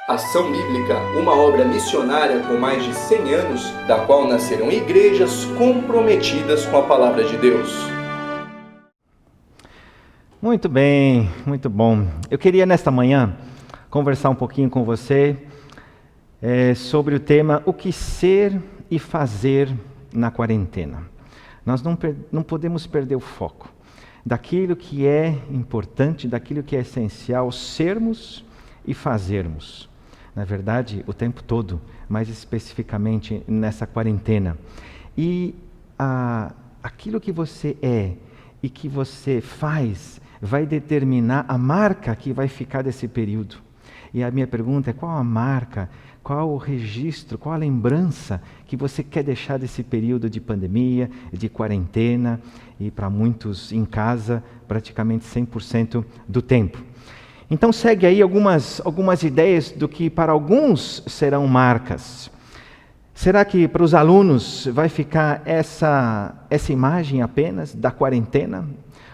Ação Bíblica, uma obra missionária com mais de 100 anos, da qual nasceram igrejas comprometidas com a Palavra de Deus. Muito bem, muito bom. Eu queria nesta manhã conversar um pouquinho com você sobre o tema o que ser e fazer na quarentena. Nós não podemos perder o foco daquilo que é importante, daquilo que é essencial sermos e fazermos. Na verdade, o tempo todo, mais especificamente nessa quarentena. E aquilo que você é e que você faz vai determinar a marca que vai ficar desse período. E a minha pergunta é: qual a marca, qual o registro, qual a lembrança que você quer deixar desse período de pandemia, de quarentena e para muitos em casa praticamente 100% do tempo? Então segue aí algumas ideias do que para alguns serão marcas. Será que para os alunos vai ficar essa imagem apenas da quarentena?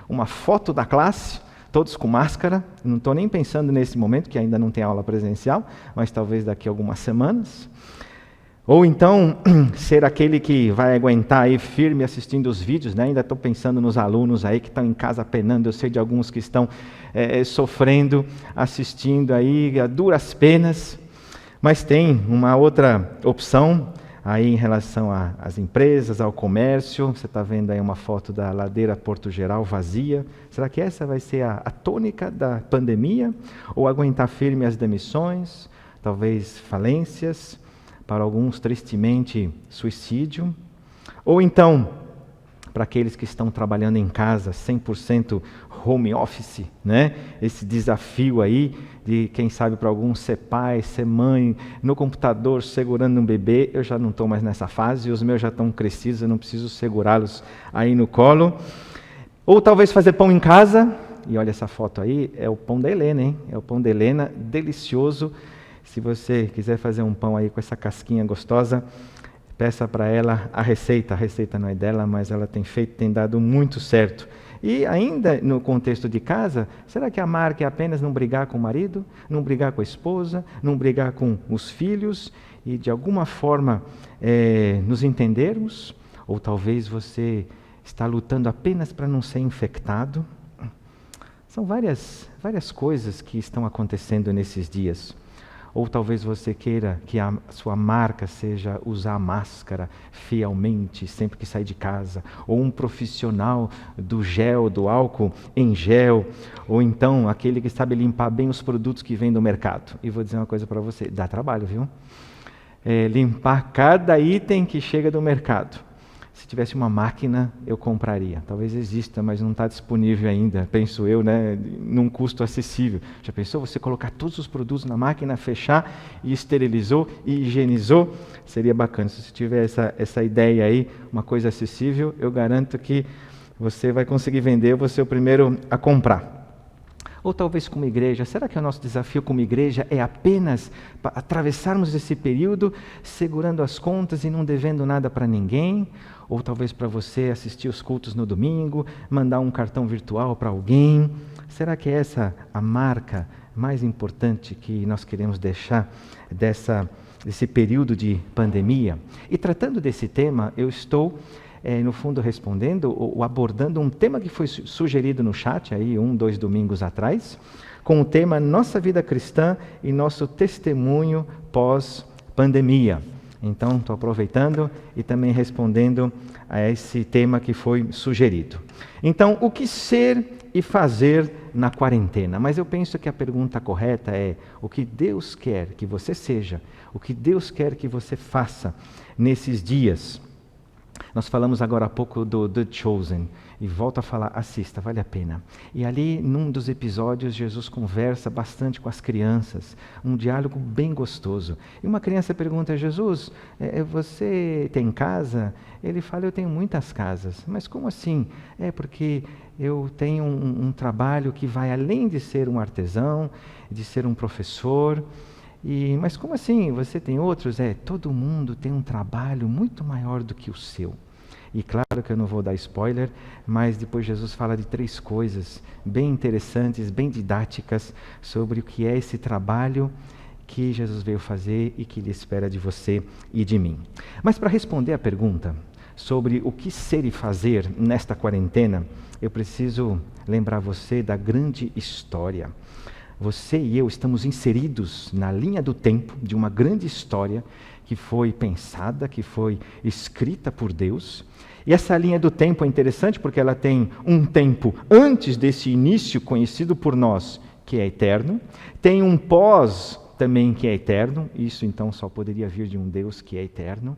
Uma foto da classe, todos com máscara? Não estou nem pensando nesse momento, que ainda não tem aula presencial, mas talvez daqui a algumas semanas. Ou então, ser aquele que vai aguentar aí firme assistindo os vídeos, né? Ainda estou pensando nos alunos aí que estão em casa penando, eu sei de alguns que estão sofrendo, assistindo aí a duras penas. Mas tem uma outra opção aí em relação às empresas, ao comércio. Você está vendo aí uma foto da ladeira Porto Geral vazia. Será que essa vai ser a tônica da pandemia? Ou aguentar firme as demissões, talvez falências? Para alguns, tristemente, suicídio. Ou então, para aqueles que estão trabalhando em casa, 100% home office, né? Esse desafio aí de, quem sabe, para alguns ser pai, ser mãe, no computador, segurando um bebê. Eu já não estou mais nessa fase, os meus já estão crescidos, eu não preciso segurá-los aí no colo. Ou talvez fazer pão em casa. E olha essa foto aí, é o pão da Helena, hein? É o pão da Helena, delicioso. Se você quiser fazer um pão aí com essa casquinha gostosa, peça para ela a receita. A receita não é dela, mas ela tem dado muito certo. E ainda no contexto de casa, será que a marca é apenas não brigar com o marido, não brigar com a esposa, não brigar com os filhos e de alguma forma nos entendermos? Ou talvez você está lutando apenas para não ser infectado? São várias coisas que estão acontecendo nesses dias. Ou talvez você queira que a sua marca seja usar máscara fielmente sempre que sai de casa, ou um profissional do gel, do álcool em gel, ou então aquele que sabe limpar bem os produtos que vêm do mercado. E vou dizer uma coisa para você, dá trabalho, viu? Limpar cada item que chega do mercado. Se tivesse uma máquina, eu compraria. Talvez exista, mas não está disponível ainda, penso eu, né? Num custo acessível. Já pensou você colocar todos os produtos na máquina, fechar e esterilizou e higienizou? Seria bacana. Se você tiver essa ideia aí, uma coisa acessível, eu garanto que você vai conseguir vender, eu vou ser o primeiro a comprar. Ou talvez como igreja, será que o nosso desafio como igreja é apenas atravessarmos esse período segurando as contas e não devendo nada para ninguém? Ou talvez para você assistir os cultos no domingo, mandar um cartão virtual para alguém? Será que é essa a marca mais importante que nós queremos deixar desse período de pandemia? E tratando desse tema, eu estou no fundo respondendo ou abordando um tema que foi sugerido no chat aí 2 domingos atrás, com o tema Nossa Vida Cristã e Nosso Testemunho Pós-Pandemia. Então, estou aproveitando e também respondendo a esse tema que foi sugerido. Então, o que ser e fazer na quarentena? Mas eu penso que a pergunta correta é: o que Deus quer que você seja? O que Deus quer que você faça nesses dias? Nós falamos agora há pouco do The Chosen, e volto a falar, assista, vale a pena. E ali, num dos episódios, Jesus conversa bastante com as crianças, um diálogo bem gostoso. E uma criança pergunta: Jesus, você tem casa? Ele fala: eu tenho muitas casas. Mas como assim? Porque eu tenho um trabalho que vai além de ser um artesão, de ser um professor. Mas como assim? Você tem outros? Todo mundo tem um trabalho muito maior do que o seu. E claro que eu não vou dar spoiler, mas depois Jesus fala de 3 coisas bem interessantes, bem didáticas, sobre o que é esse trabalho que Jesus veio fazer e que Ele espera de você e de mim. Mas para responder a pergunta sobre o que ser e fazer nesta quarentena, eu preciso lembrar você da grande história. Você e eu estamos inseridos na linha do tempo de uma grande história que foi pensada, que foi escrita por Deus. E essa linha do tempo é interessante porque ela tem um tempo antes desse início conhecido por nós, que é eterno. Tem um pós também que é eterno. Isso então só poderia vir de um Deus que é eterno.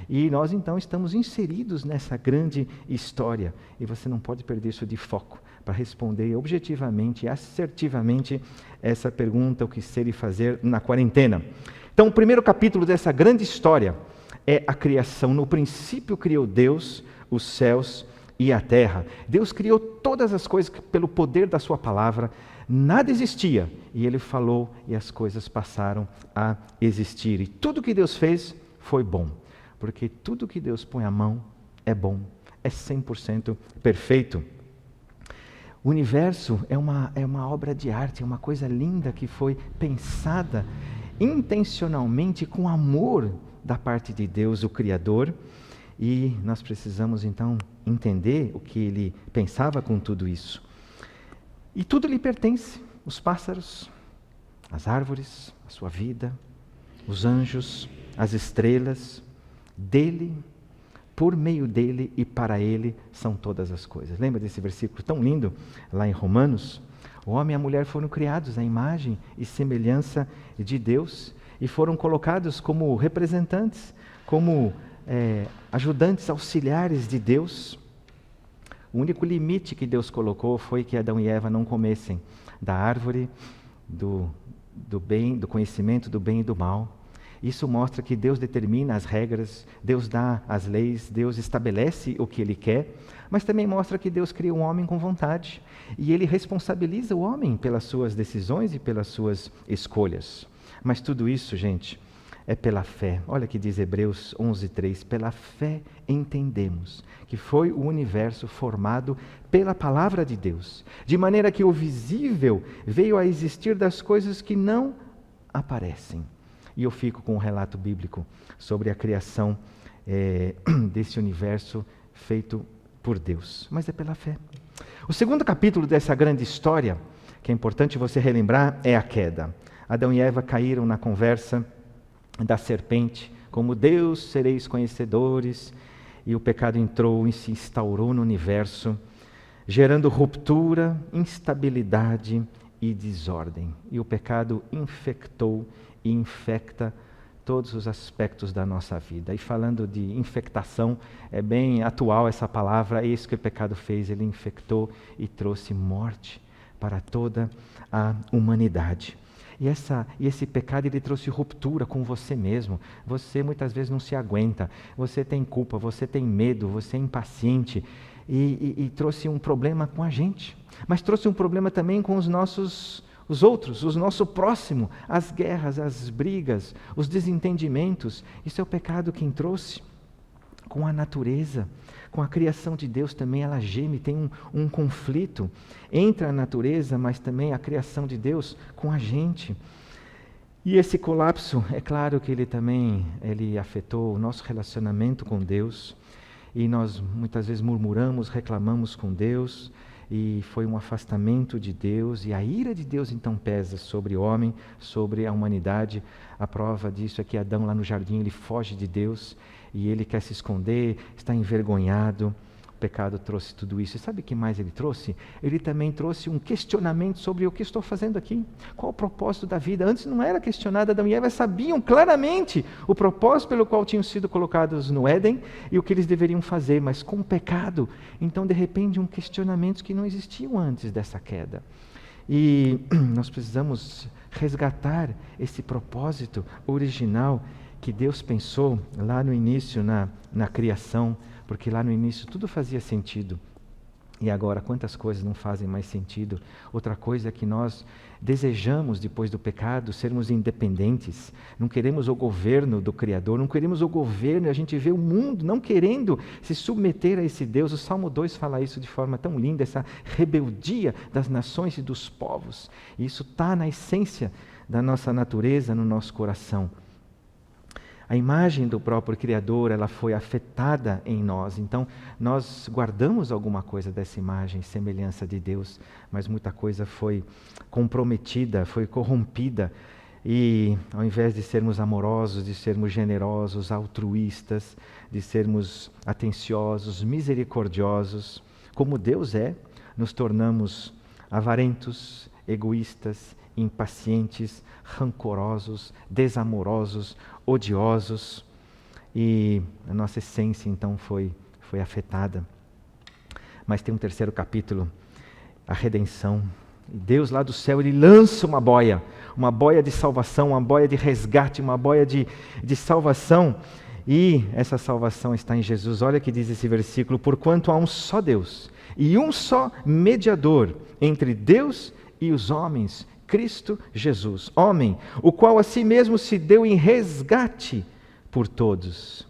E nós então estamos inseridos nessa grande história. E você não pode perder isso de foco para responder objetivamente e assertivamente essa pergunta, o que ser e fazer na quarentena. Então, o primeiro capítulo dessa grande história é a criação. No princípio criou Deus os céus e a terra. Deus criou todas as coisas pelo poder da sua palavra. Nada existia. E Ele falou e as coisas passaram a existir. E tudo que Deus fez foi bom. Porque tudo que Deus põe a mão é bom. É 100% perfeito. O universo é uma obra de arte, é uma coisa linda que foi pensada intencionalmente com amor da parte de Deus, o Criador. E nós precisamos então entender o que Ele pensava com tudo isso. E tudo lhe pertence, os pássaros, as árvores, a sua vida, os anjos, as estrelas, dele, por meio dele e para ele são todas as coisas. Lembra desse versículo tão lindo lá em Romanos? O homem e a mulher foram criados à imagem e semelhança de Deus e foram colocados como representantes, como ajudantes auxiliares de Deus. O único limite que Deus colocou foi que Adão e Eva não comessem da árvore do conhecimento do bem e do mal. Isso mostra que Deus determina as regras, Deus dá as leis, Deus estabelece o que Ele quer, mas também mostra que Deus cria um homem com vontade e Ele responsabiliza o homem pelas suas decisões e pelas suas escolhas. Mas tudo isso, gente, é pela fé. Olha que diz Hebreus 11:3, pela fé entendemos que foi o universo formado pela palavra de Deus, de maneira que o visível veio a existir das coisas que não aparecem. E eu fico com um relato bíblico sobre a criação desse universo feito por Deus. Mas é pela fé. O segundo capítulo dessa grande história, que é importante você relembrar, é a queda. Adão e Eva caíram na conversa da serpente, como Deus sereis conhecedores, e o pecado entrou e se instaurou no universo, gerando ruptura, instabilidade e desordem. E o pecado infectou e infecta todos os aspectos da nossa vida. E falando de infectação, é bem atual essa palavra, é isso que o pecado fez, ele infectou e trouxe morte para toda a humanidade. E esse pecado, ele trouxe ruptura com você mesmo. Você muitas vezes não se aguenta, você tem culpa, você tem medo, você é impaciente, e trouxe um problema com a gente. Mas trouxe um problema também com os outros, o nosso próximo, as guerras, as brigas, os desentendimentos. Isso é o pecado quem trouxe. Com a natureza, com a criação de Deus também, ela geme, tem um conflito entre a natureza, mas também a criação de Deus com a gente. E esse colapso, é claro que ele afetou o nosso relacionamento com Deus, e nós muitas vezes murmuramos, reclamamos com Deus, e foi um afastamento de Deus, e a ira de Deus então pesa sobre o homem, sobre a humanidade. A prova disso é que Adão lá no jardim, ele foge de Deus, e ele quer se esconder, está envergonhado. O pecado trouxe tudo isso. E sabe o que mais ele trouxe? Ele também trouxe um questionamento sobre o que estou fazendo aqui. Qual o propósito da vida? Antes não era questionado, Adão e Eva sabiam claramente o propósito pelo qual tinham sido colocados no Éden e o que eles deveriam fazer, mas com o pecado, então de repente questionamentos que não existiam antes dessa queda. E nós precisamos resgatar esse propósito original que Deus pensou lá no início, na criação, porque lá no início tudo fazia sentido. E agora, quantas coisas não fazem mais sentido? Outra coisa é que nós desejamos, depois do pecado, sermos independentes. Não queremos o governo do Criador, não queremos o governo, a gente vê o mundo não querendo se submeter a esse Deus. O Salmo 2 fala isso de forma tão linda, essa rebeldia das nações e dos povos. E isso está na essência da nossa natureza no nosso coração. A imagem do próprio Criador, ela foi afetada em nós. Então, nós guardamos alguma coisa dessa imagem, semelhança de Deus, mas muita coisa foi comprometida, foi corrompida. E ao invés de sermos amorosos, de sermos generosos, altruístas, de sermos atenciosos, misericordiosos, como Deus é, nos tornamos avarentos, egoístas, impacientes, rancorosos, desamorosos, odiosos, e a nossa essência então foi afetada. Mas tem um terceiro capítulo, a redenção. E Deus lá do céu, Ele lança uma boia de salvação, uma boia de resgate, uma boia de salvação, e essa salvação está em Jesus. Olha que diz esse versículo: porquanto há um só Deus e um só mediador entre Deus e os homens, Cristo Jesus, homem, o qual a si mesmo se deu em resgate por todos.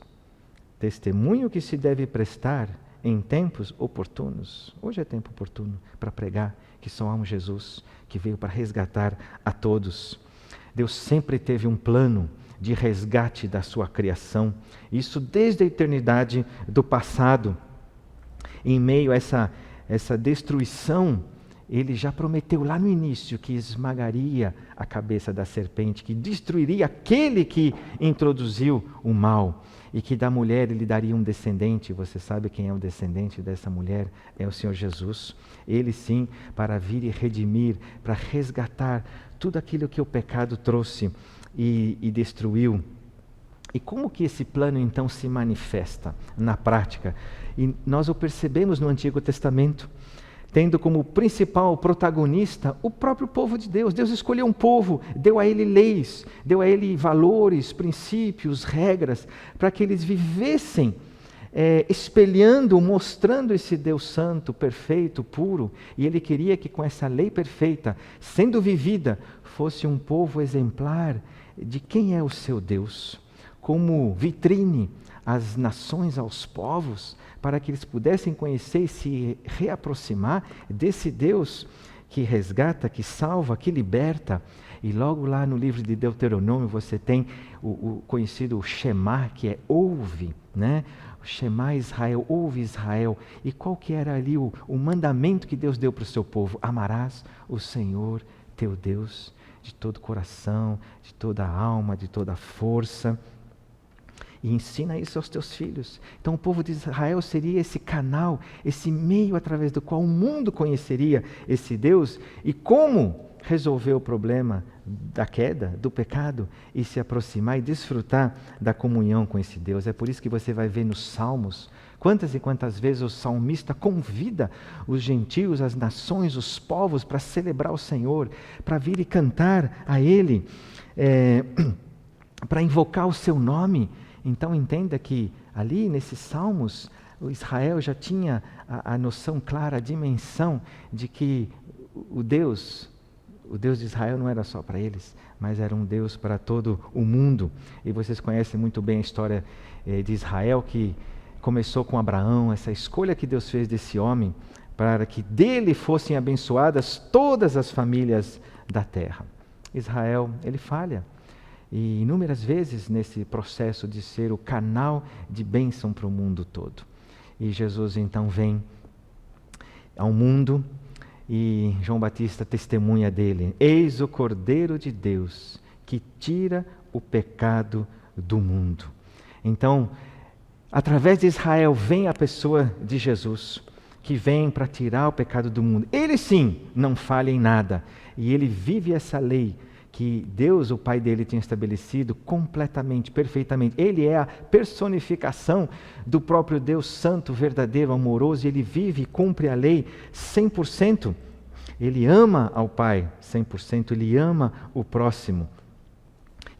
Testemunho que se deve prestar em tempos oportunos. Hoje é tempo oportuno para pregar que só há um Jesus que veio para resgatar a todos. Deus sempre teve um plano de resgate da sua criação, isso desde a eternidade do passado. Em meio a essa destruição, Ele já prometeu lá no início que esmagaria a cabeça da serpente, que destruiria aquele que introduziu o mal, e que da mulher Ele daria um descendente. Você sabe quem é o descendente dessa mulher? É o Senhor Jesus. Ele sim, para vir e redimir, para resgatar tudo aquilo que o pecado trouxe e destruiu. E como que esse plano então se manifesta na prática? E nós o percebemos no Antigo Testamento, tendo como principal protagonista o próprio povo de Deus. Deus escolheu um povo, deu a ele leis, deu a ele valores, princípios, regras, para que eles vivessem espelhando, mostrando esse Deus santo, perfeito, puro. E Ele queria que com essa lei perfeita, sendo vivida, fosse um povo exemplar de quem é o seu Deus, como vitrine às nações, aos povos, para que eles pudessem conhecer e se reaproximar desse Deus que resgata, que salva, que liberta. E logo lá no livro de Deuteronômio você tem o conhecido Shema, que é ouve, né? O Shema Israel, ouve Israel. E qual que era ali o mandamento que Deus deu para o seu povo? Amarás o Senhor teu Deus de todo coração, de toda alma, de toda força. E ensina isso aos teus filhos. Então o povo de Israel seria esse canal, esse meio através do qual o mundo conheceria esse Deus. E como resolver o problema da queda, do pecado, e se aproximar e desfrutar da comunhão com esse Deus. É por isso que você vai ver nos Salmos, quantas e quantas vezes o salmista convida os gentios, as nações, os povos para celebrar o Senhor, para vir e cantar a Ele, para invocar o seu nome. Então entenda que ali nesses Salmos, o Israel já tinha a noção clara, a dimensão de que o Deus de Israel não era só para eles, mas era um Deus para todo o mundo. E vocês conhecem muito bem a história de Israel, que começou com Abraão, essa escolha que Deus fez desse homem, para que dele fossem abençoadas todas as famílias da terra. Israel, ele falha. E inúmeras vezes nesse processo de ser o canal de bênção para o mundo todo. E Jesus então vem ao mundo e João Batista testemunha dele. Eis o Cordeiro de Deus que tira o pecado do mundo. Então, através de Israel vem a pessoa de Jesus, que vem para tirar o pecado do mundo. Ele sim não falha em nada. E ele vive essa lei que Deus, o Pai dele, tinha estabelecido completamente, perfeitamente. Ele é a personificação do próprio Deus santo, verdadeiro, amoroso, e ele vive e cumpre a lei 100%. Ele ama ao Pai 100%, ele ama o próximo.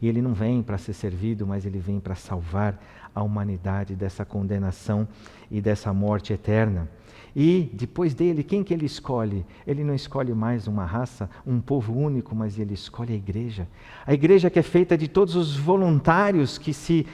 E ele não vem para ser servido, mas ele vem para salvar a humanidade dessa condenação e dessa morte eterna. E depois dele, quem que ele escolhe? Ele não escolhe mais uma raça, um povo único, mas ele escolhe a igreja. A igreja que é feita de todos os voluntários que se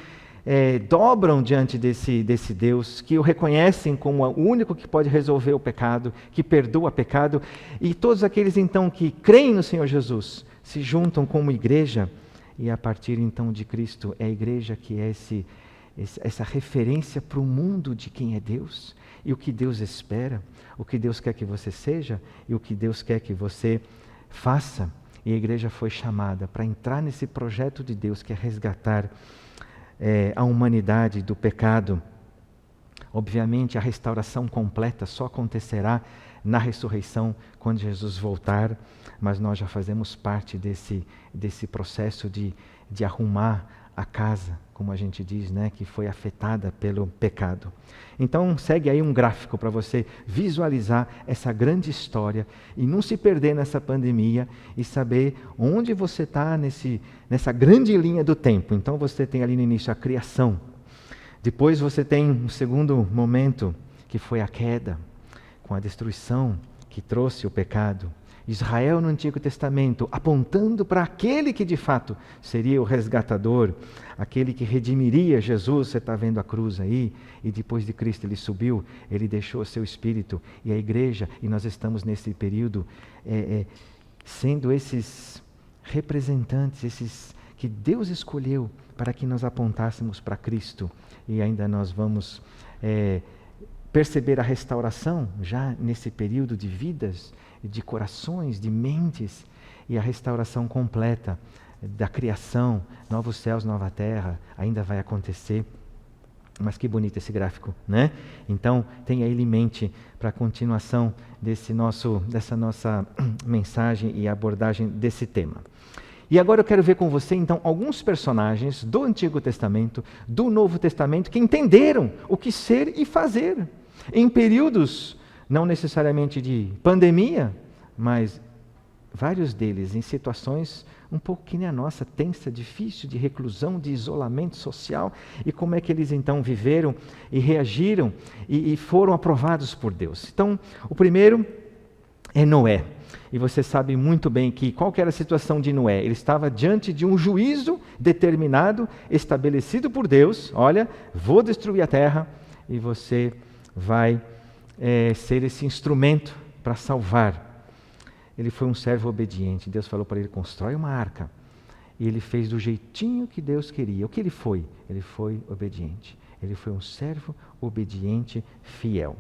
dobram diante desse Deus, que o reconhecem como o único que pode resolver o pecado, que perdoa o pecado. E todos aqueles então que creem no Senhor Jesus se juntam como igreja, e a partir então de Cristo, é a igreja que é essa referência para o mundo de quem é Deus, e o que Deus espera, o que Deus quer que você seja, e o que Deus quer que você faça. E a igreja foi chamada para entrar nesse projeto de Deus, que é resgatar a humanidade do pecado. Obviamente, a restauração completa só acontecerá na ressurreição, quando Jesus voltar, mas nós já fazemos parte desse processo de arrumar a casa, como a gente diz, né, que foi afetada pelo pecado. Então, segue aí um gráfico para você visualizar essa grande história e não se perder nessa pandemia e saber onde você está nessa grande linha do tempo. Então, você tem ali no início a criação. Depois você tem um segundo momento, que foi a queda, com a destruição que trouxe o pecado. Israel no Antigo Testamento, apontando para aquele que de fato seria o resgatador, aquele que redimiria Jesus. Você está vendo a cruz aí, e depois de Cristo ele subiu, ele deixou o seu Espírito, e a igreja, e nós estamos nesse período, sendo esses representantes, esses que Deus escolheu para que nós apontássemos para Cristo, e ainda nós vamos perceber a restauração já nesse período de vidas, de corações, de mentes, e a restauração completa da criação, novos céus, nova terra, ainda vai acontecer. Mas que bonito esse gráfico, né? Então, tenha ele em mente para a continuação dessa nossa mensagem e abordagem desse tema. E agora eu quero ver com você, então, alguns personagens do Antigo Testamento, do Novo Testamento, que entenderam o que ser e fazer em períodos não necessariamente de pandemia, mas vários deles em situações um pouco que nem a nossa, tensa, difícil, de reclusão, de isolamento social, e como é que eles então viveram e reagiram e foram aprovados por Deus. Então, o primeiro é Noé. E você sabe muito bem que qual que era a situação de Noé? Ele estava diante de um juízo determinado, estabelecido por Deus. Olha, vou destruir a terra e você vai ser esse instrumento para salvar. Ele foi um servo obediente. Deus falou para ele: constrói uma arca. E ele fez do jeitinho que Deus queria. O que ele foi? Ele foi obediente. Ele foi um servo obediente, fiel.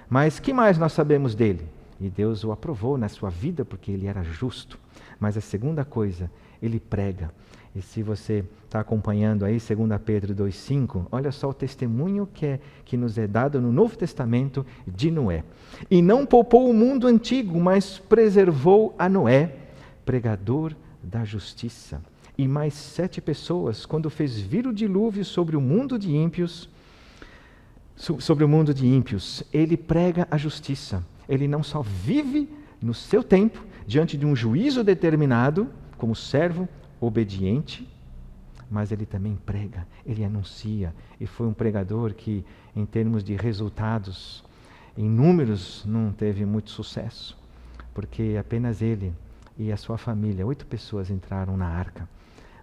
Mas que mais nós sabemos dele? E Deus o aprovou na sua vida porque ele era justo. Mas a segunda coisa, ele prega. E se você está acompanhando aí 2 Pedro 2,5, olha só o testemunho que nos é dado no Novo Testamento de Noé. E não poupou o mundo antigo, mas preservou a Noé, pregador da justiça. E mais 7 pessoas, quando fez vir o dilúvio sobre o mundo de ímpios, ele prega a justiça. Ele não só vive no seu tempo, diante de um juízo determinado, como servo obediente, mas ele também prega, ele anuncia. E foi um pregador que, em termos de resultados, em números, não teve muito sucesso, porque apenas ele e a sua família, 8 pessoas entraram na arca.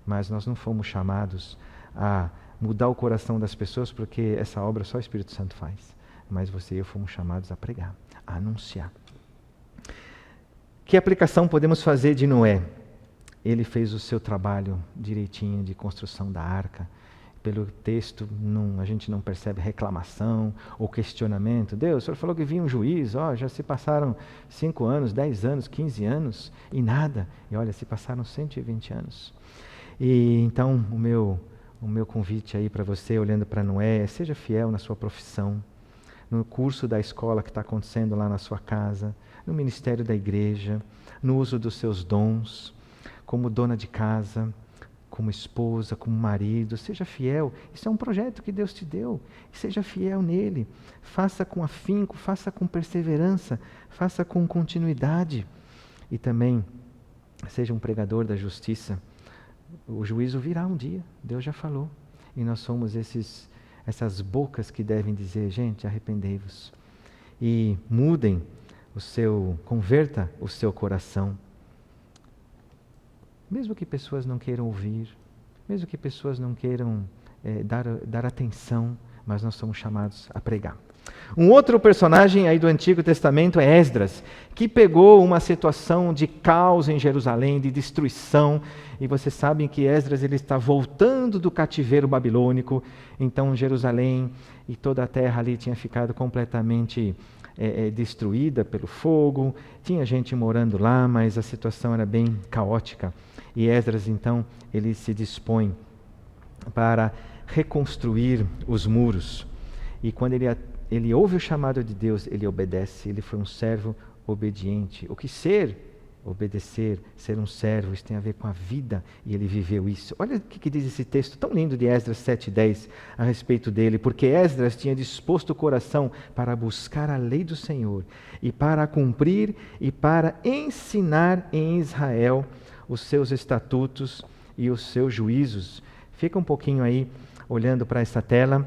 Mas nós não fomos chamados a mudar o coração das pessoas, porque essa obra só o Espírito Santo faz. Mas você e eu fomos chamados a pregar, a anunciar. Que aplicação podemos fazer de Noé? Ele fez o seu trabalho direitinho de construção da arca. Pelo texto, a gente não percebe reclamação ou questionamento. Deus, o Senhor falou que vinha um juiz, já se passaram 5 anos, 10 anos, 15 anos e nada. E olha, se passaram 120 anos. E então, o meu convite aí para você, olhando para Noé, seja fiel na sua profissão, no curso da escola que está acontecendo lá na sua casa, no ministério da igreja, no uso dos seus dons, como dona de casa, como esposa, como marido. Seja fiel. Isso é um projeto que Deus te deu. Seja fiel nele. Faça com afinco, faça com perseverança, faça com continuidade. E também seja um pregador da justiça. O juízo virá um dia, Deus já falou. E nós somos essas bocas que devem dizer: gente, arrependei-vos. E converta o seu coração. Mesmo que pessoas não queiram ouvir, mesmo que pessoas não queiram dar atenção, mas nós somos chamados a pregar. Um outro personagem aí do Antigo Testamento é Esdras, que pegou uma situação de caos em Jerusalém, de destruição, e vocês sabem que Esdras ele está voltando do cativeiro babilônico, então Jerusalém e toda a terra ali tinha ficado completamente destruída pelo fogo, tinha gente morando lá, mas a situação era bem caótica, e Esdras então ele se dispõe para reconstruir os muros, e quando ele ouve o chamado de Deus, ele obedece, ele foi um servo obediente. O que obedecer, ser um servo, isso tem a ver com a vida, e ele viveu isso. Olha o que diz esse texto tão lindo de Esdras 7:10 a respeito dele, porque Esdras tinha disposto o coração para buscar a lei do Senhor, e para cumprir e para ensinar em Israel os seus estatutos e os seus juízos. Fica um pouquinho aí, olhando para essa tela,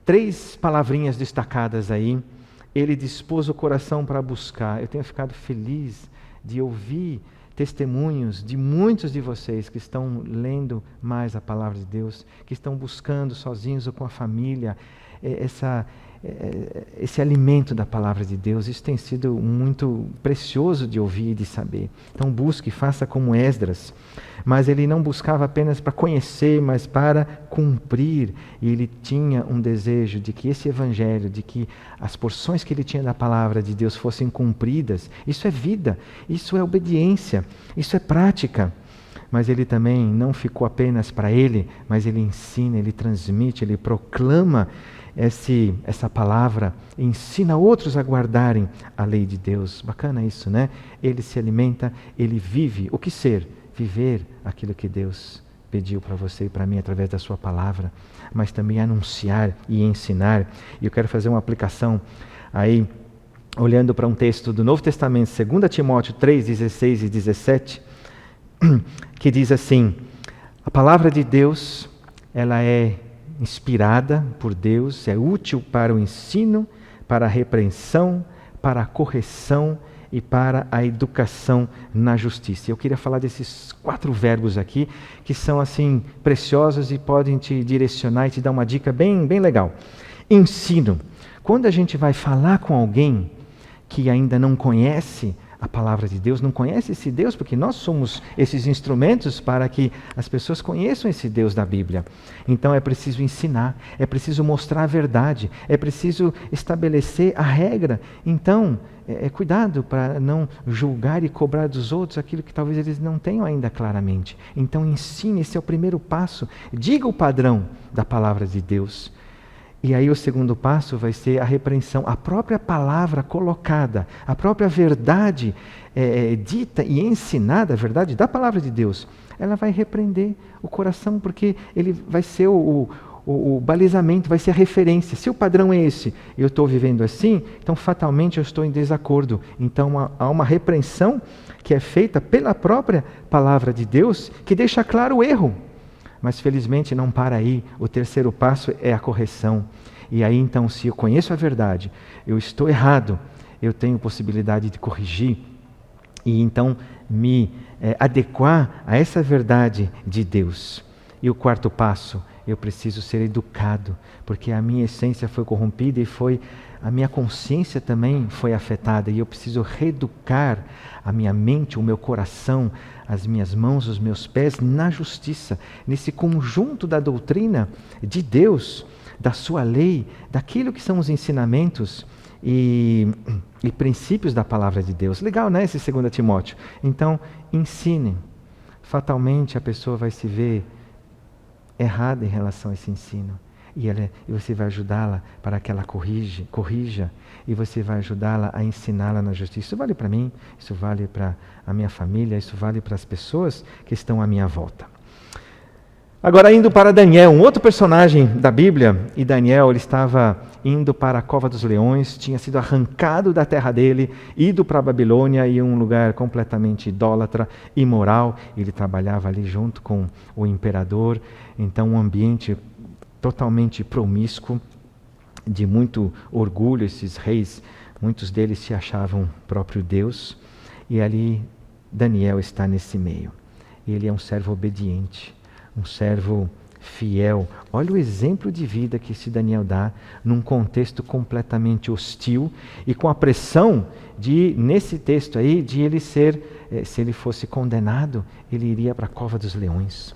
3 palavrinhas destacadas aí. Ele dispôs o coração para buscar. Eu tenho ficado feliz de ouvir testemunhos de muitos de vocês que estão lendo mais a palavra de Deus, que estão buscando sozinhos ou com a família esse alimento da palavra de Deus. Isso tem sido muito precioso de ouvir e de saber. Então busque, faça como Esdras. Mas ele não buscava apenas para conhecer, mas para cumprir. E ele tinha um desejo de que esse evangelho, de que as porções que ele tinha da palavra de Deus fossem cumpridas. Isso é vida, isso é obediência, isso é prática. Mas ele também não ficou apenas para ele, mas ele ensina, ele transmite, ele proclama essa palavra, ensina outros a guardarem a lei de Deus. Bacana isso, né? Ele se alimenta, ele vive. O que ser? Viver aquilo que Deus pediu para você e para mim através da sua palavra, mas também anunciar e ensinar. E eu quero fazer uma aplicação aí, olhando para um texto do Novo Testamento, 2 Timóteo 3, 16 e 17, que diz assim: a palavra de Deus, ela é inspirada por Deus, é útil para o ensino, para a repreensão, para a correção e para a educação na justiça. Eu queria falar desses 4 verbos aqui, que são assim preciosos e podem te direcionar e te dar uma dica bem legal. Ensino. Quando a gente vai falar com alguém que ainda não conhece a palavra de Deus, não conhece esse Deus, porque nós somos esses instrumentos para que as pessoas conheçam esse Deus da Bíblia. Então é preciso ensinar, é preciso mostrar a verdade, é preciso estabelecer a regra. Então, cuidado para não julgar e cobrar dos outros aquilo que talvez eles não tenham ainda claramente. Então ensine, esse é o primeiro passo. Diga o padrão da palavra de Deus. E aí o segundo passo vai ser a repreensão, a própria palavra colocada, a própria verdade dita e ensinada, a verdade da palavra de Deus, ela vai repreender o coração, porque ele vai ser o balizamento, vai ser a referência. Se o padrão é esse, eu estou vivendo assim, então fatalmente eu estou em desacordo. Então há uma repreensão que é feita pela própria palavra de Deus, que deixa claro o erro. Mas felizmente não para aí, o terceiro passo é a correção. E aí então, se eu conheço a verdade, eu estou errado, eu tenho possibilidade de corrigir e então me adequar a essa verdade de Deus. E o quarto passo, eu preciso ser educado, porque a minha essência foi corrompida e a minha consciência também foi afetada, e eu preciso reeducar a minha mente, o meu coração, as minhas mãos, os meus pés na justiça, nesse conjunto da doutrina de Deus, da sua lei, daquilo que são os ensinamentos e princípios da palavra de Deus. Legal, né, esse 2 Timóteo? Então, ensine. Fatalmente a pessoa vai se ver errada em relação a esse ensino. E você vai ajudá-la para que ela corrija, e você vai ajudá-la a ensiná-la na justiça. Isso vale para mim, isso vale para a minha família, isso vale para as pessoas que estão à minha volta. Agora indo para Daniel, um outro personagem da Bíblia, e Daniel ele estava indo para a cova dos leões, tinha sido arrancado da terra dele, ido para a Babilônia, e um lugar completamente idólatra, imoral. Ele trabalhava ali junto com o imperador, então um ambiente totalmente promíscuo, de muito orgulho. Esses reis, muitos deles se achavam próprio Deus, e ali Daniel está nesse meio. Ele é um servo obediente, um servo fiel. Olha o exemplo de vida que esse Daniel dá num contexto completamente hostil e com a pressão de, nesse texto aí, de ele ser, se ele fosse condenado, ele iria para a cova dos leões.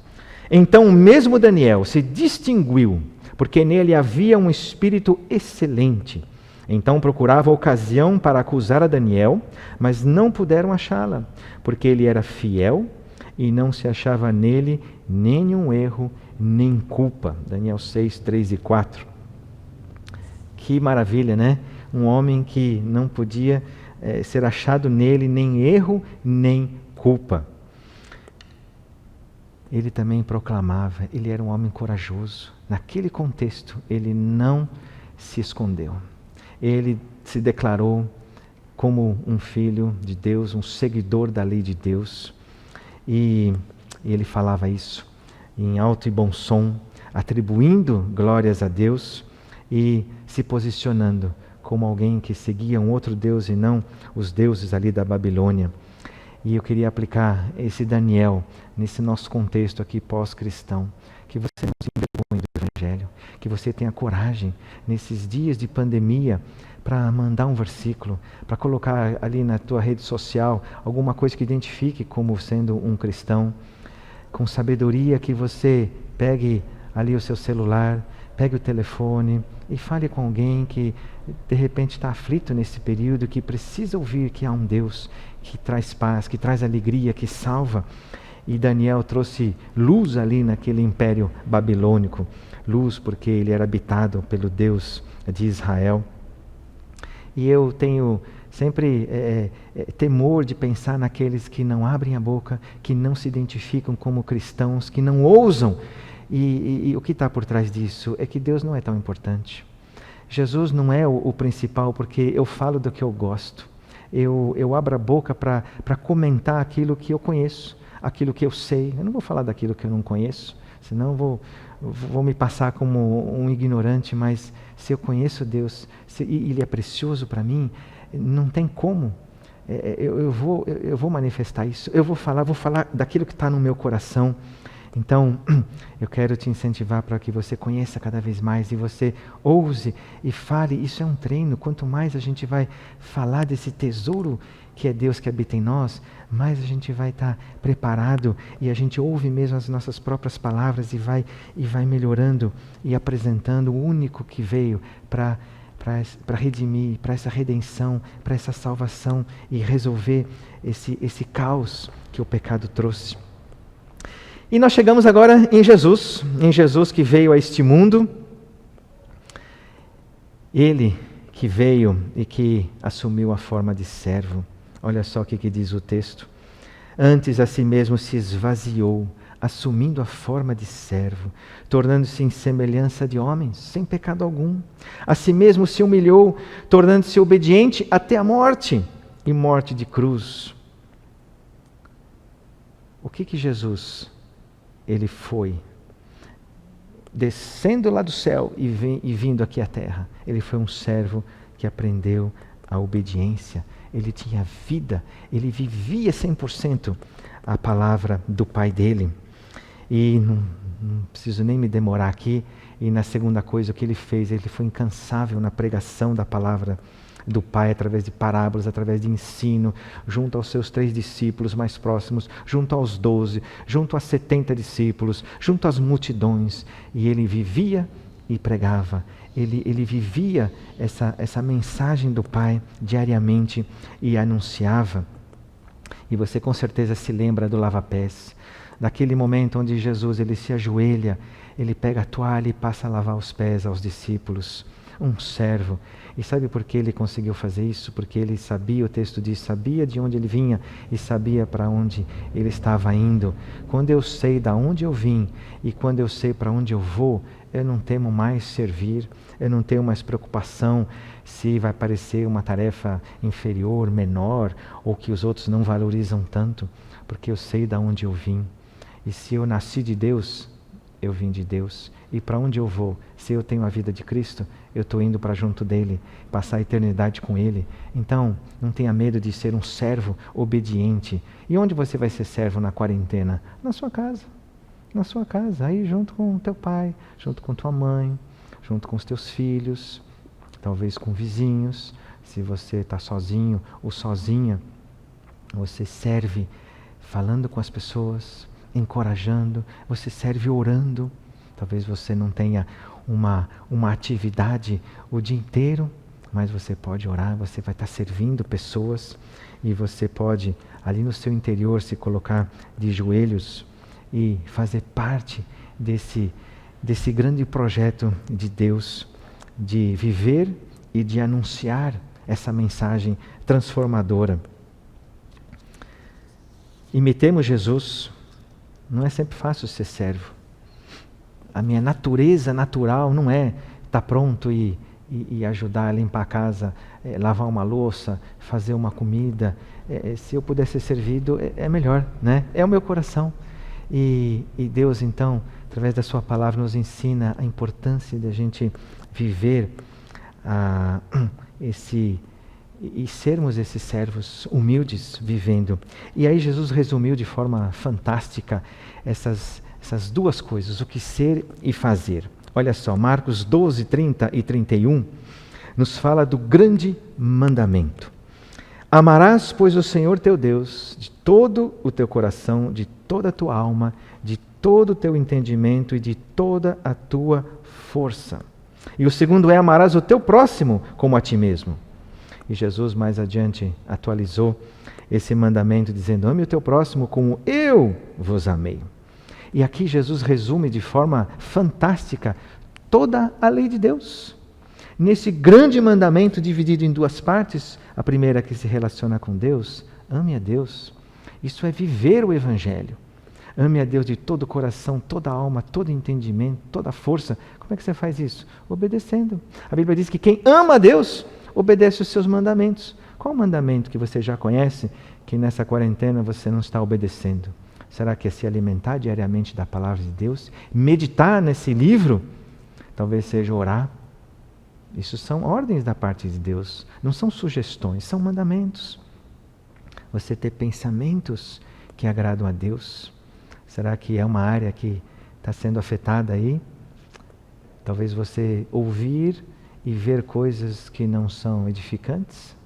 Então, mesmo Daniel se distinguiu, porque nele havia um espírito excelente. Então procurava ocasião para acusar a Daniel, mas não puderam achá-la, porque ele era fiel e não se achava nele nenhum erro, nem culpa. Daniel 6, 3 e 4. Que maravilha, né? Um homem que não podia ser achado nele nem erro, nem culpa. Ele também proclamava, ele era um homem corajoso. Naquele contexto, ele não se escondeu. Ele se declarou como um filho de Deus, um seguidor da lei de Deus. E ele falava isso em alto e bom som, atribuindo glórias a Deus e se posicionando como alguém que seguia um outro Deus e não os deuses ali da Babilônia. E eu queria aplicar esse Daniel nesse nosso contexto aqui pós-cristão, que você não se envergonhe do Evangelho, que você tenha coragem nesses dias de pandemia para mandar um versículo, para colocar ali na tua rede social alguma coisa que identifique como sendo um cristão, com sabedoria que você pegue ali o seu celular, pegue o telefone e fale com alguém que de repente está aflito nesse período, que precisa ouvir que há um Deus que traz paz, que traz alegria, que salva. E Daniel trouxe luz ali naquele império babilônico, luz porque ele era habitado pelo Deus de Israel. E eu tenho sempre temor de pensar naqueles que não abrem a boca, que não se identificam como cristãos, que não ousam. E o que está por trás disso é que Deus não é tão importante. Jesus não é o principal, porque eu falo do que eu gosto. Eu abro a boca para comentar aquilo que eu conheço, aquilo que eu sei. Eu não vou falar daquilo que eu não conheço, senão vou me passar como um ignorante, mas se eu conheço Deus, se Ele é precioso para mim, não tem como. Eu vou manifestar isso, vou falar daquilo que está no meu coração. Então, eu quero te incentivar para que você conheça cada vez mais e você ouse e fale. Isso é um treino. Quanto mais a gente vai falar desse tesouro que é Deus que habita em nós, mais a gente vai estar preparado e a gente ouve mesmo as nossas próprias palavras e vai melhorando e apresentando o único que veio para redimir, para essa redenção, para essa salvação e resolver esse caos que o pecado trouxe. E nós chegamos agora em Jesus que veio a este mundo, Ele que veio e que assumiu a forma de servo. Olha só o que diz o texto. Antes a si mesmo se esvaziou, assumindo a forma de servo, tornando-se em semelhança de homens, sem pecado algum. A si mesmo se humilhou, tornando-se obediente até a morte, e morte de cruz. O que Jesus, Ele foi? Descendo lá do céu e vindo aqui à terra. Ele foi um servo que aprendeu a obediência. Ele tinha vida, ele vivia 100% a palavra do Pai dele. E não preciso nem me demorar aqui. E na segunda coisa, o que ele fez? Ele foi incansável na pregação da palavra do Pai, através de parábolas, através de ensino, junto aos seus 3 discípulos mais próximos, junto aos 12, junto a 70 discípulos, junto às multidões. E ele vivia e pregava. Ele vivia essa mensagem do Pai diariamente e anunciava. E você com certeza se lembra do lava-pés, daquele momento onde Jesus ele se ajoelha, ele pega a toalha e passa a lavar os pés aos discípulos. Um servo. E sabe por que ele conseguiu fazer isso? Porque ele sabia, o texto diz, sabia de onde ele vinha e sabia para onde ele estava indo. Quando eu sei de onde eu vim e quando eu sei para onde eu vou, eu não temo mais servir, eu não tenho mais preocupação se vai parecer uma tarefa inferior, menor, ou que os outros não valorizam tanto, porque eu sei de onde eu vim. E se eu nasci de Deus, eu vim de Deus. E para onde eu vou? Se eu tenho a vida de Cristo, eu estou indo para junto dele, passar a eternidade com ele. Então, não tenha medo de ser um servo obediente. E onde você vai ser servo na quarentena? Na sua casa. na sua casa, aí junto com teu pai, junto com tua mãe, junto com os teus filhos, talvez com vizinhos. Se você está sozinho ou sozinha, você serve falando com as pessoas, encorajando, você serve orando. Talvez você não tenha uma atividade o dia inteiro, mas você pode orar, você vai estar servindo pessoas e você pode, ali no seu interior, se colocar de joelhos e fazer parte desse grande projeto de Deus, de viver e de anunciar essa mensagem transformadora. Imitemos Jesus. Não é sempre fácil ser servo. A minha natureza natural não é estar pronto e ajudar a limpar a casa, lavar uma louça, fazer uma comida. Se eu puder ser servido, é melhor, né? É o meu coração. E Deus, então, através da sua palavra, nos ensina a importância de a gente viver e sermos esses servos humildes vivendo. E aí Jesus resumiu de forma fantástica essas duas coisas, o que ser e fazer. Olha só, Marcos 12, 30 e 31, nos fala do grande mandamento. Amarás, pois, o Senhor teu Deus de todo o teu coração, de toda a tua alma, de todo o teu entendimento e de toda a tua força. E o segundo é: amarás o teu próximo como a ti mesmo. E Jesus mais adiante atualizou esse mandamento dizendo: ame o teu próximo como eu vos amei. E aqui Jesus resume de forma fantástica toda a lei de Deus. Nesse grande mandamento dividido em duas partes, a primeira que se relaciona com Deus, ame a Deus. Isso é viver o Evangelho. Ame a Deus de todo o coração, toda a alma, todo o entendimento, toda a força. Como é que você faz isso? Obedecendo. A Bíblia diz que quem ama a Deus obedece os seus mandamentos. Qual o mandamento que você já conhece que nessa quarentena você não está obedecendo? Será que é se alimentar diariamente da palavra de Deus? Meditar nesse livro? Talvez seja orar. Isso são ordens da parte de Deus. Não são sugestões, são mandamentos. Você ter pensamentos que agradam a Deus. Será que é uma área que está sendo afetada aí? Talvez você ouvir e ver coisas que não são edificantes.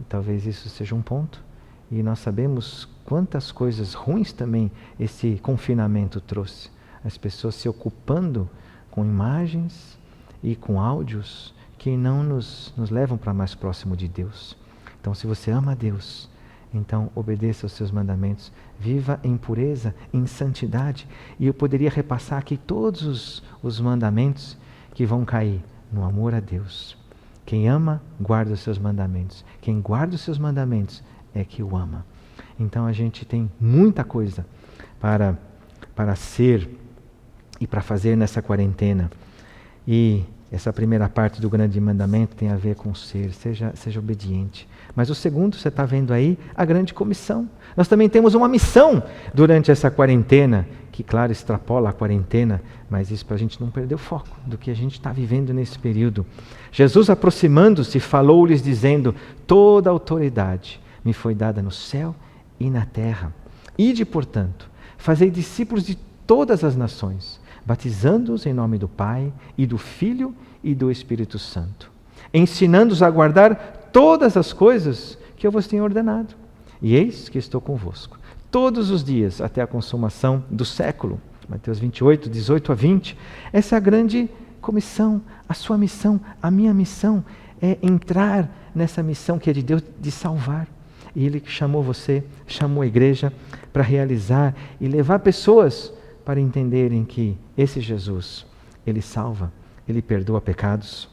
Talvez isso seja um ponto. E nós sabemos quantas coisas ruins também esse confinamento trouxe. As pessoas se ocupando com imagens e com áudios que não nos levam para mais próximo de Deus. Então, se você ama a Deus, então obedeça aos seus mandamentos, viva em pureza, em santidade. E eu poderia repassar aqui todos os mandamentos que vão cair no amor a Deus. Quem ama, guarda os seus mandamentos. Quem guarda os seus mandamentos é que o ama. Então a gente tem muita coisa para ser e para fazer nessa quarentena. E essa primeira parte do grande mandamento tem a ver com ser, seja obediente. Mas o segundo, você está vendo aí, a grande comissão. Nós também temos uma missão durante essa quarentena, que claro, extrapola a quarentena, mas isso para a gente não perder o foco do que a gente está vivendo nesse período. Jesus, aproximando-se, falou-lhes dizendo: toda a autoridade me foi dada no céu e na terra. Ide, portanto, fazei discípulos de todas as nações, batizando-os em nome do Pai e do Filho e do Espírito Santo, ensinando-os a guardar todas as coisas que eu vos tenho ordenado. E eis que estou convosco todos os dias até a consumação do século. Mateus 28, 18 a 20. Essa é a grande comissão, a sua missão, a minha missão é entrar nessa missão que é de Deus, de salvar. E Ele chamou você, chamou a igreja para realizar e levar pessoas para entenderem que esse Jesus, Ele salva, Ele perdoa pecados.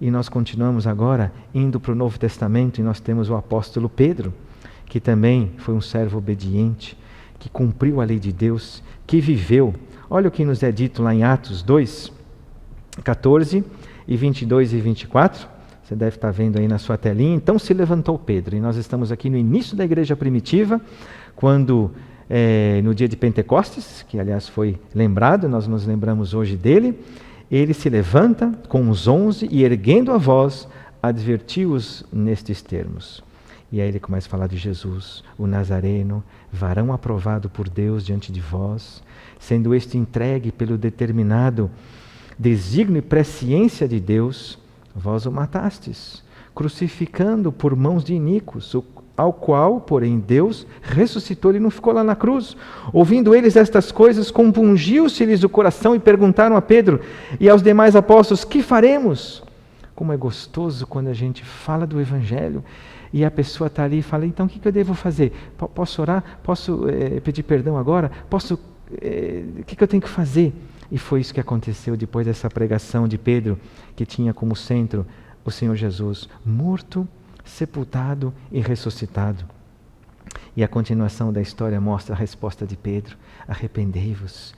E nós continuamos agora indo para o Novo Testamento e nós temos o apóstolo Pedro, que também foi um servo obediente, que cumpriu a lei de Deus, que viveu. Olha o que nos é dito lá em Atos 2, 14 e 22 e 24. Você deve estar vendo aí na sua telinha. Então se levantou Pedro, e nós estamos aqui no início da igreja primitiva, quando no dia de Pentecostes, que aliás foi lembrado, nós nos lembramos hoje dele. Ele se levanta com os 11 e, erguendo a voz, advertiu-os nestes termos: E aí ele começa a falar de Jesus, o Nazareno, varão aprovado por Deus diante de vós, sendo este entregue pelo determinado desígnio e presciência de Deus, vós o matastes, crucificando por mãos de iníquos, ao qual, porém, Deus ressuscitou, ele não ficou lá na cruz. Ouvindo eles estas coisas, compungiu-se-lhes o coração e perguntaram a Pedro e aos demais apóstolos: que faremos? Como é gostoso quando a gente fala do Evangelho e a pessoa está ali e fala: então o que eu devo fazer? Posso orar? Posso pedir perdão agora? O que eu tenho que fazer? E foi isso que aconteceu depois dessa pregação de Pedro, que tinha como centro o Senhor Jesus, morto, sepultado e ressuscitado. E a continuação da história mostra a resposta de Pedro: arrependei-vos,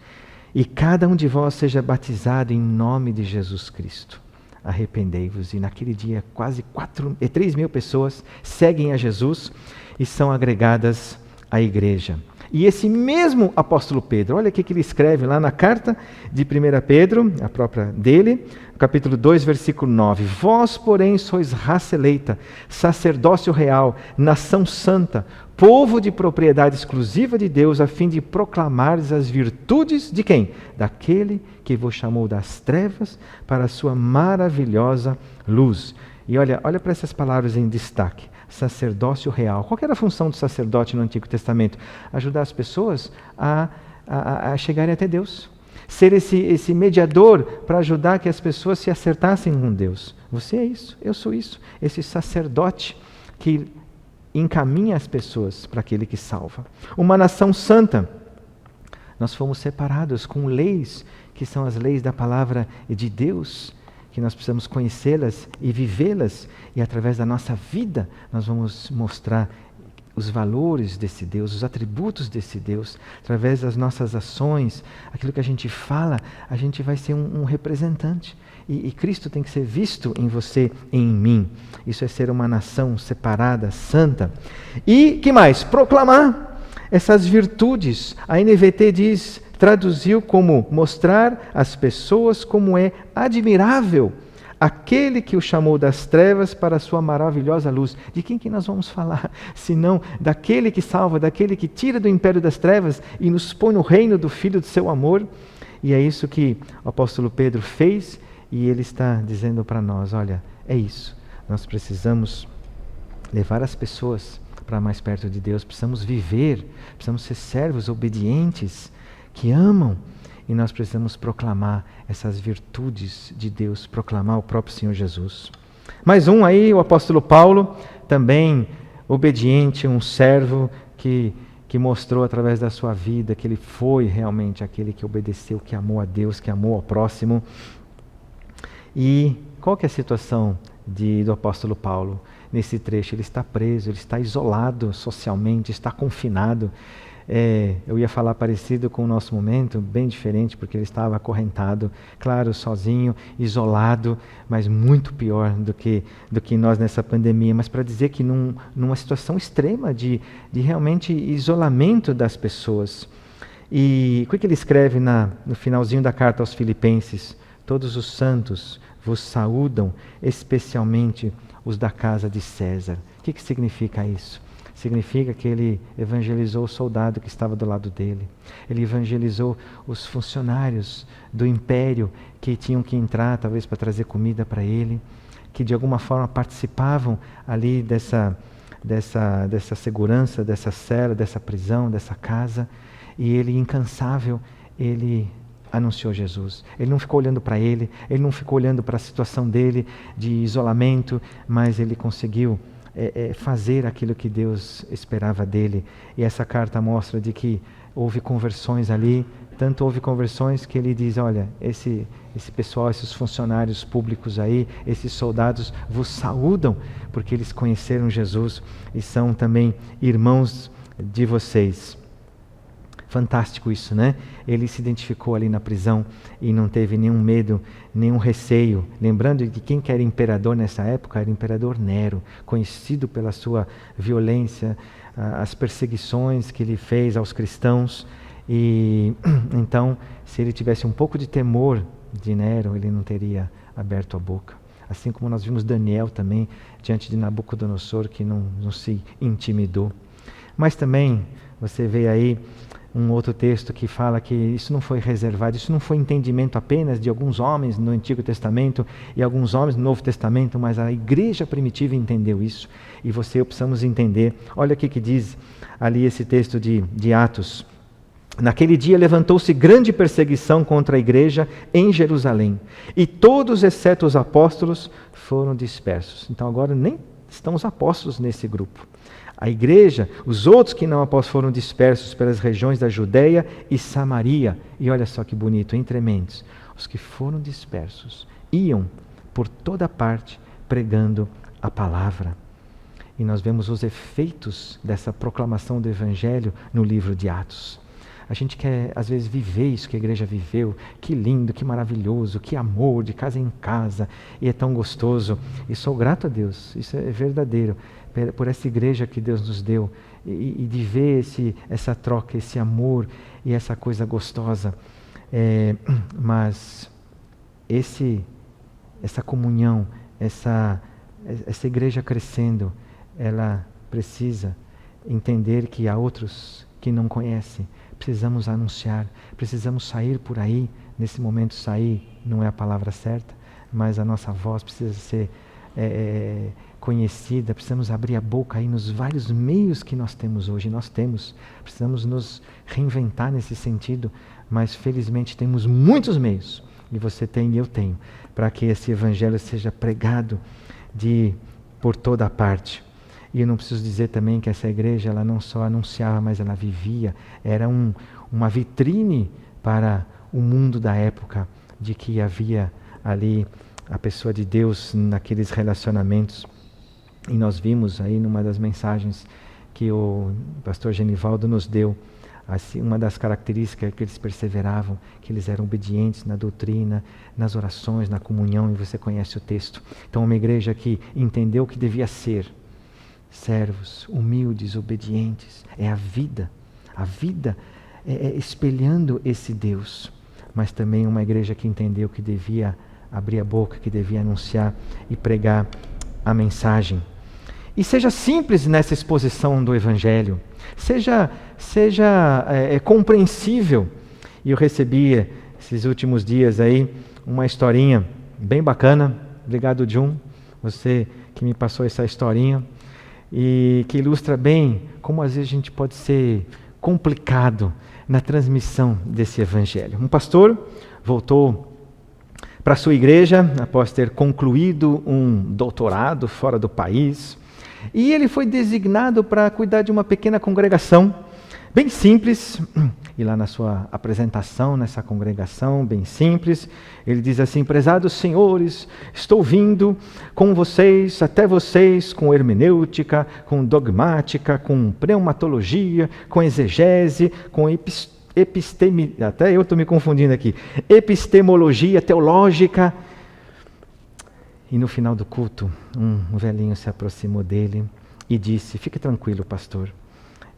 e cada um de vós seja batizado em nome de Jesus Cristo. Arrependei-vos. E naquele dia quase 3.000 pessoas seguem a Jesus e são agregadas à igreja. E esse mesmo apóstolo Pedro, olha o que ele escreve lá na carta de 1 Pedro, a própria dele, capítulo 2, versículo 9. Vós, porém, sois raça eleita, sacerdócio real, nação santa, povo de propriedade exclusiva de Deus, a fim de proclamares as virtudes de quem? Daquele que vos chamou das trevas para a sua maravilhosa luz. E olha para essas palavras em destaque. Sacerdócio real. Qual era a função do sacerdote no Antigo Testamento? Ajudar as pessoas a chegarem até Deus. Ser esse mediador para ajudar que as pessoas se acertassem com Deus. Você é isso, eu sou isso. Esse sacerdote que encaminha as pessoas para aquele que salva. Uma nação santa. Nós fomos separados com leis, que são as leis da palavra de Deus, que nós precisamos conhecê-las e vivê-las, e através da nossa vida nós vamos mostrar os valores desse Deus, os atributos desse Deus. Através das nossas ações, aquilo que a gente fala, a gente vai ser um representante. E Cristo tem que ser visto em você e em mim. Isso é ser uma nação separada, santa. E, que mais? Proclamar essas virtudes. A NVT traduziu como mostrar às pessoas como é admirável aquele que o chamou das trevas para a sua maravilhosa luz. De quem que nós vamos falar? Senão daquele que salva, daquele que tira do império das trevas e nos põe no reino do Filho do seu amor. E é isso que o apóstolo Pedro fez, e ele está dizendo para nós: olha, é isso. Nós precisamos levar as pessoas para mais perto de Deus, precisamos viver, precisamos ser servos obedientes, que amam, e nós precisamos proclamar essas virtudes de Deus, proclamar o próprio Senhor Jesus. Mais um aí, o apóstolo Paulo, também obediente, um servo que mostrou através da sua vida que ele foi realmente aquele que obedeceu, que amou a Deus, que amou ao próximo. E qual que é a situação do apóstolo Paulo? Nesse trecho, ele está preso, ele está isolado socialmente, está confinado. Eu ia falar parecido com o nosso momento, bem diferente, porque ele estava acorrentado, claro, sozinho, isolado, mas muito pior do que nós nessa pandemia. Mas para dizer que numa situação extrema de realmente isolamento das pessoas. E o que ele escreve no finalzinho da carta aos Filipenses? Todos os santos vos saúdam, especialmente os da casa de César. O que significa isso? Significa que ele evangelizou o soldado que estava do lado dele. Ele evangelizou os funcionários do império que tinham que entrar, talvez para trazer comida para ele, que de alguma forma participavam ali dessa segurança, dessa cela, dessa prisão, dessa casa. E ele, incansável, ele anunciou Jesus. Ele não ficou olhando para ele não ficou olhando para a situação dele de isolamento, mas ele conseguiu fazer aquilo que Deus esperava dele. E essa carta mostra de que houve conversões ali, tanto houve conversões que ele diz: olha, esse pessoal, esses funcionários públicos aí, esses soldados vos saúdam, porque eles conheceram Jesus e são também irmãos de vocês. Fantástico isso, né? Ele se identificou ali na prisão e não teve nenhum medo, nenhum receio. Lembrando de quem que era imperador nessa época, era o imperador Nero, conhecido pela sua violência, as perseguições que ele fez aos cristãos. E então, se ele tivesse um pouco de temor de Nero, ele não teria aberto a boca. Assim como nós vimos Daniel também, diante de Nabucodonosor, que não se intimidou. Mas também, você vê aí um outro texto que fala que isso não foi reservado, isso não foi entendimento apenas de alguns homens no Antigo Testamento e alguns homens no Novo Testamento, mas a igreja primitiva entendeu isso. E você e eu precisamos entender. Olha o que diz ali esse texto de Atos. Naquele dia levantou-se grande perseguição contra a igreja em Jerusalém, e todos, exceto os apóstolos, foram dispersos. Então agora nem estão os apóstolos nesse grupo. A igreja, os outros que não apóstolos foram dispersos pelas regiões da Judeia e Samaria. E olha só que bonito, entre mentes, os que foram dispersos iam por toda parte pregando a palavra. E nós vemos os efeitos dessa proclamação do Evangelho no livro de Atos. A gente quer, às vezes, viver isso que a igreja viveu. Que lindo, que maravilhoso, que amor, de casa em casa. E é tão gostoso. E sou grato a Deus, isso é verdadeiro, por essa igreja que Deus nos deu. E de ver essa troca, esse amor e essa coisa gostosa. Mas essa comunhão, essa igreja crescendo, ela precisa entender que há outros que não conhecem. Precisamos anunciar, precisamos sair por aí. Nesse momento, sair não é a palavra certa, mas a nossa voz precisa ser conhecida. Precisamos abrir a boca aí nos vários meios que nós temos hoje. Precisamos nos reinventar nesse sentido, mas felizmente temos muitos meios, e você tem e eu tenho, para que esse evangelho seja pregado por toda a parte. E eu não preciso dizer também que essa igreja, ela não só anunciava, mas ela vivia. Era uma vitrine para o mundo da época, de que havia ali a pessoa de Deus naqueles relacionamentos. E nós vimos aí numa das mensagens que o pastor Genivaldo nos deu, assim, uma das características que eles perseveravam, que eles eram obedientes na doutrina, nas orações, na comunhão, e você conhece o texto. Então, uma igreja que entendeu o que devia ser, servos, humildes, obedientes. É a vida espelhando esse Deus. Mas também uma igreja que entendeu que devia abrir a boca, que devia anunciar e pregar a mensagem. E seja simples nessa exposição do Evangelho. Seja compreensível. E eu recebi esses últimos dias aí uma historinha bem bacana. Obrigado, Jun, você que me passou essa historinha. E que ilustra bem como às vezes a gente pode ser complicado na transmissão desse evangelho. Um pastor voltou para a sua igreja após ter concluído um doutorado fora do país, e ele foi designado para cuidar de uma pequena congregação, bem simples. E lá na sua apresentação, nessa congregação bem simples, ele diz assim: prezados senhores, estou vindo com vocês, até vocês, com hermenêutica, com dogmática, com pneumatologia, com exegese, com até eu estou me confundindo aqui, epistemologia teológica. E no final do culto, um velhinho se aproximou dele e disse: fique tranquilo, pastor,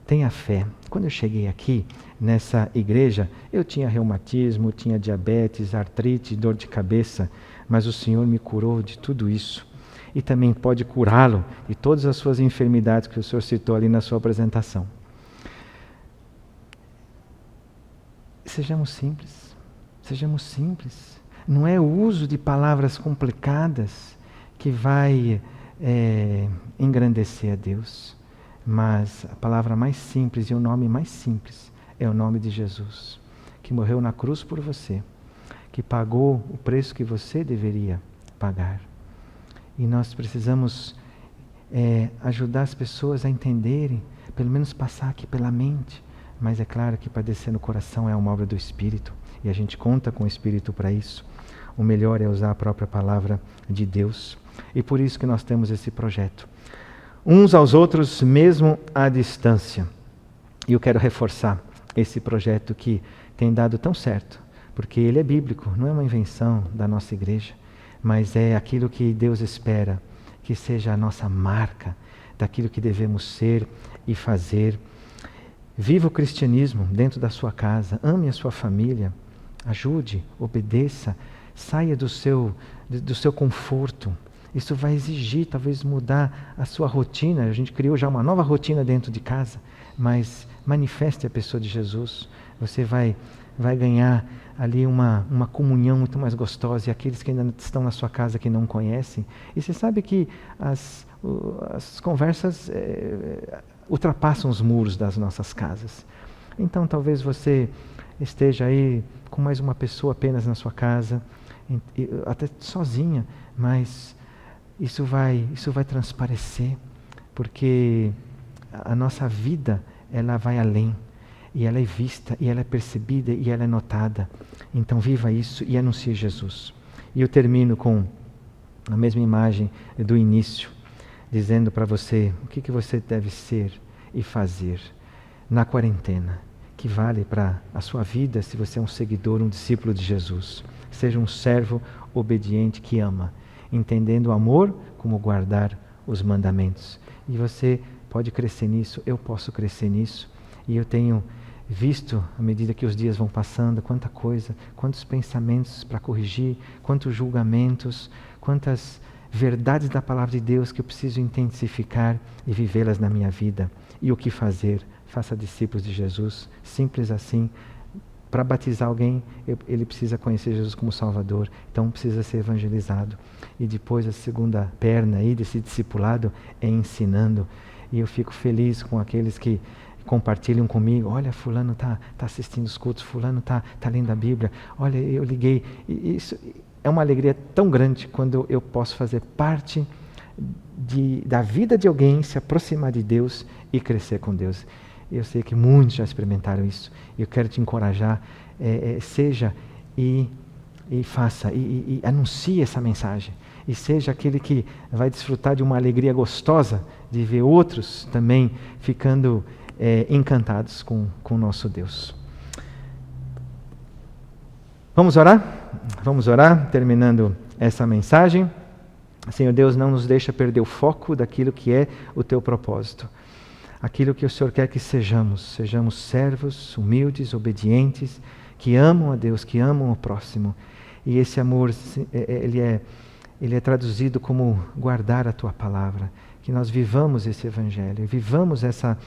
tenha fé. Quando eu cheguei aqui, nessa igreja, eu tinha reumatismo, tinha diabetes, artrite, dor de cabeça, mas o Senhor me curou de tudo isso. E também pode curá-lo de todas as suas enfermidades que o Senhor citou ali na sua apresentação. Sejamos simples. Sejamos simples. Não é o uso de palavras complicadas que vai engrandecer a Deus. Mas a palavra mais simples e o nome mais simples é o nome de Jesus, que morreu na cruz por você, que pagou o preço que você deveria pagar. E nós precisamos ajudar as pessoas a entenderem, pelo menos passar aqui pela mente. Mas é claro que padecer no coração é uma obra do Espírito, e a gente conta com o Espírito para isso. O melhor é usar a própria palavra de Deus. E por isso que nós temos esse projeto. Uns aos outros, mesmo à distância. E eu quero reforçar esse projeto que tem dado tão certo, porque ele é bíblico, não é uma invenção da nossa igreja, mas é aquilo que Deus espera que seja a nossa marca daquilo que devemos ser e fazer. Viva o cristianismo dentro da sua casa, ame a sua família, ajude, obedeça, Saia do seu conforto. Isso vai exigir, talvez, mudar a sua rotina. A gente criou já uma nova rotina dentro de casa, mas manifeste a pessoa de Jesus. Você vai ganhar ali uma comunhão muito mais gostosa, e aqueles que ainda estão na sua casa que não conhecem. E você sabe que as conversas ultrapassam os muros das nossas casas. Então talvez você esteja aí com mais uma pessoa apenas na sua casa, até sozinha, mas isso vai transparecer, porque a nossa vida, ela vai além, e ela é vista, e ela é percebida, e ela é notada. Então viva isso e anuncie Jesus. E eu termino com a mesma imagem do início, dizendo para você o que você deve ser e fazer na quarentena, que vale para a sua vida se você é um seguidor, um discípulo de Jesus. Seja um servo obediente que ama, entendendo o amor como guardar os mandamentos. E você pode crescer nisso, eu posso crescer nisso, e eu tenho visto, à medida que os dias vão passando, quanta coisa, quantos pensamentos para corrigir, quantos julgamentos, quantas verdades da palavra de Deus que eu preciso intensificar e vivê-las na minha vida. E o que fazer? Faça discípulos de Jesus, simples assim. Para batizar alguém, ele precisa conhecer Jesus como Salvador, então precisa ser evangelizado. E depois a segunda perna aí desse discipulado é ensinando. E eu fico feliz com aqueles que compartilham comigo: olha, fulano está assistindo os cultos, fulano está lendo a Bíblia, olha, eu liguei. E isso é uma alegria tão grande quando eu posso fazer parte da vida de alguém, se aproximar de Deus e crescer com Deus. Eu sei que muitos já experimentaram isso, e eu quero te encorajar, seja e faça, e anuncie essa mensagem, e seja aquele que vai desfrutar de uma alegria gostosa de ver outros também ficando encantados com o nosso Deus. Vamos orar? Vamos orar, terminando essa mensagem. Senhor Deus, não nos deixa perder o foco daquilo que é o Teu propósito. Aquilo que o Senhor quer que sejamos servos, humildes, obedientes, que amam a Deus, que amam o próximo. E esse amor, ele é traduzido como guardar a Tua palavra. Que nós vivamos esse Evangelho, vivamos essa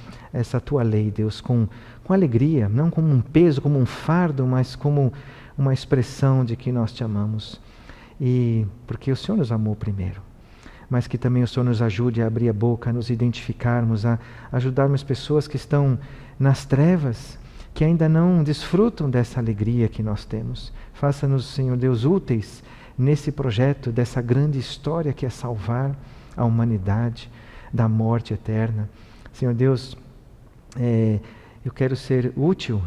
Tua lei, Deus, com alegria, não como um peso, como um fardo, mas como uma expressão de que nós Te amamos. E porque o Senhor nos amou primeiro, mas que também o Senhor nos ajude a abrir a boca, a nos identificarmos, a ajudarmos pessoas que estão nas trevas, que ainda não desfrutam dessa alegria que nós temos. Faça-nos, Senhor Deus, úteis nesse projeto, dessa grande história que é salvar a humanidade da morte eterna. Senhor Deus, eu quero ser útil,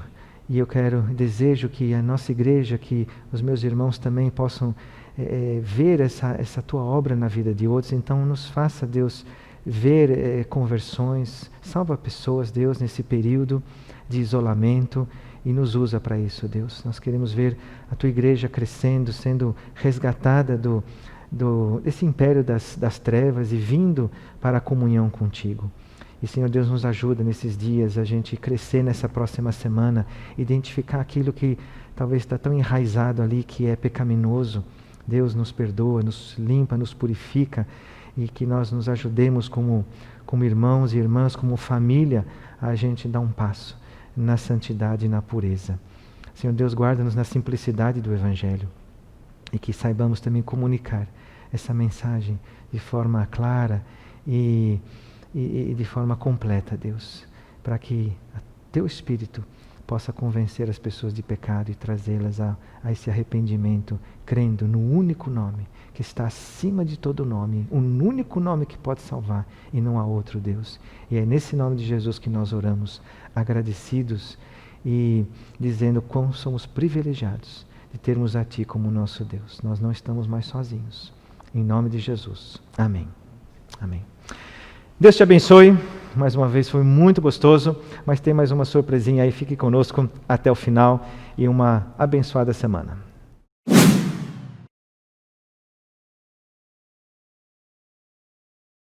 e eu desejo que a nossa igreja, que os meus irmãos também possam ver essa Tua obra na vida de outros. Então nos faça, Deus, ver conversões, salva pessoas, Deus, nesse período de isolamento, e nos usa para isso, Deus. Nós queremos ver a Tua igreja crescendo, sendo resgatada desse império das trevas e vindo para a comunhão contigo. E, Senhor Deus, nos ajuda nesses dias a gente crescer nessa próxima semana, identificar aquilo que talvez está tão enraizado ali, que é pecaminoso. Deus, nos perdoa, nos limpa, nos purifica, e que nós nos ajudemos como irmãos e irmãs, como família, a gente dar um passo na santidade e na pureza. Senhor Deus, guarda-nos na simplicidade do Evangelho, e que saibamos também comunicar essa mensagem de forma clara e de forma completa, Deus, para que Teu Espírito possa convencer as pessoas de pecado e trazê-las a esse arrependimento, crendo no único nome que está acima de todo nome, um único nome que pode salvar, e não há outro, Deus. E é nesse nome de Jesus que nós oramos, agradecidos e dizendo quão somos privilegiados de termos a Ti como nosso Deus. Nós não estamos mais sozinhos. Em nome de Jesus. Amém. Amém. Deus te abençoe. Mais uma vez foi muito gostoso, mas tem mais uma surpresinha aí. Fique conosco até o final, e uma abençoada semana.